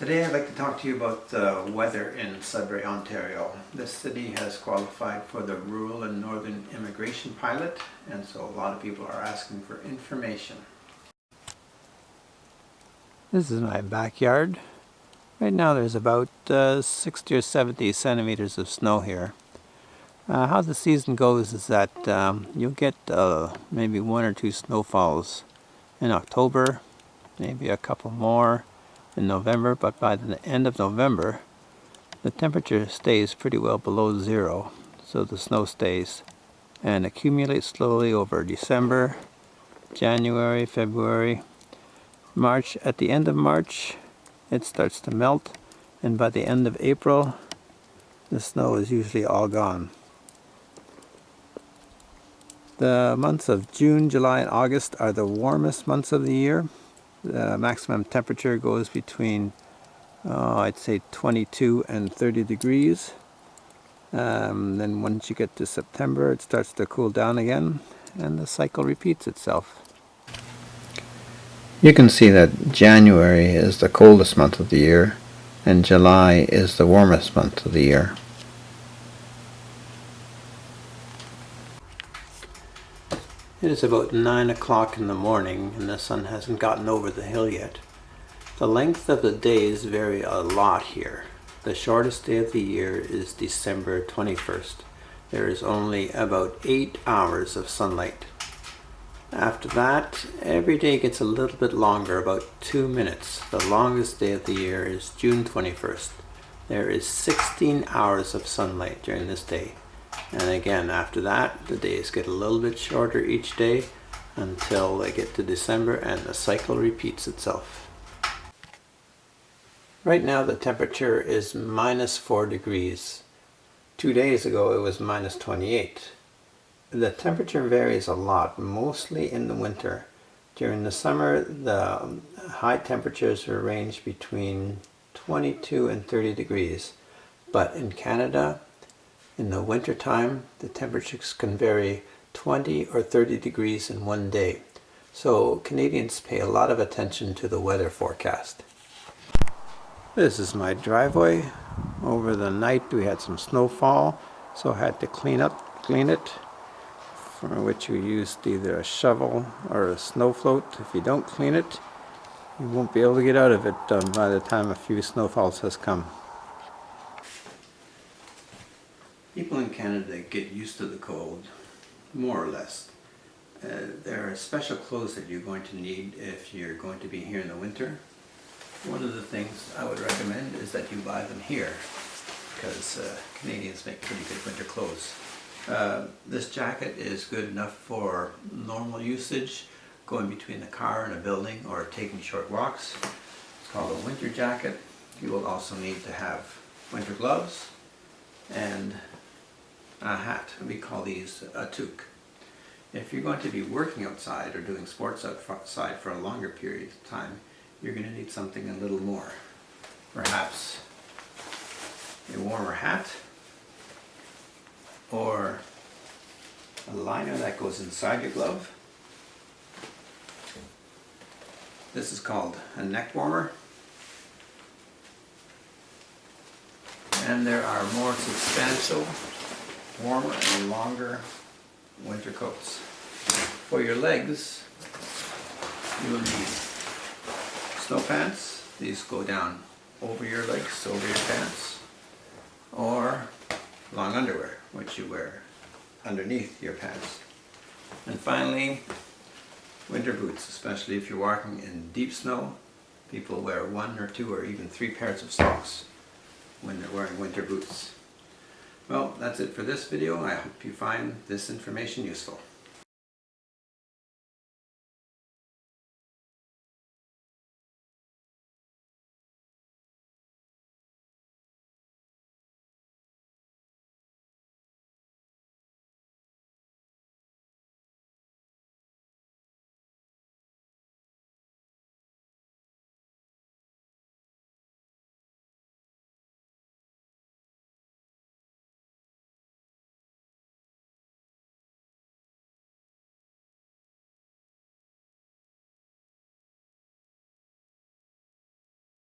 Today I'd like to talk to you about the weather in Sudbury, Ontario. This city has qualified for the Rural and Northern Immigration Pilot, and so a lot of people are asking for information. This is my backyard. Right now there's about 60 or 70 centimeters of snow here. How the season goes is that you'll get maybe one or two snowfalls in October, maybe a couple more in November, but by the end of November the temperature stays pretty well below zero, so the snow stays and accumulates slowly over December, January, February, March. At the end of March it starts to melt, and by the end of April the snow is usually all gone. The months of June, July, and August are the warmest months of the year. The maximum temperature goes between, I'd say 22 and 30 degrees. Then once you get to September, it starts to cool down again, and the cycle repeats itself. You can see that January is the coldest month of the year, and July is the warmest month of the year. It is about 9 o'clock in the morning and the sun hasn't gotten over the hill yet. The length of the days vary a lot here. The shortest day of the year is December 21st. There is only about 8 hours of sunlight. After that, every day gets a little bit longer, about 2 minutes. The longest day of the year is June 21st. There is 16 hours of sunlight during this day. And again, after that, the days get a little bit shorter each day until they get to December and the cycle repeats itself. Right now the temperature is minus 4 degrees. 2 days ago it was minus 28. The temperature varies a lot, mostly in the winter. During the summer, the high temperatures will range between 22 and 30 degrees. But in Canada, in the winter time, the temperatures can vary 20 or 30 degrees in one day. So Canadians pay a lot of attention to the weather forecast. This is my driveway. Over the night we had some snowfall, so I had to clean it, for which we used either a shovel or a snow float. If you don't clean it, you won't be able to get out of it by the time a few snowfalls has come. People in Canada get used to the cold, more or less. There are special clothes that you're going to need if you're going to be here in the winter. One of the things I would recommend is that you buy them here, because Canadians make pretty good winter clothes. This jacket is good enough for normal usage, going between the car and a building or taking short walks. It's called a winter jacket. You will also need to have winter gloves and a hat. We call these a toque. If you're going to be working outside or doing sports outside for a longer period of time, you're going to need something a little more. Perhaps a warmer hat, or a liner that goes inside your glove. This is called a neck warmer. And there are more substantial, warmer and longer winter coats. For your legs, you will need snow pants. These go down over your legs, over your pants, or long underwear, which you wear underneath your pants. And finally, winter boots, especially if you're walking in deep snow. People wear 1 or 2 or even 3 pairs of socks when they're wearing winter boots. Well, that's it for this video. I hope you find this information useful.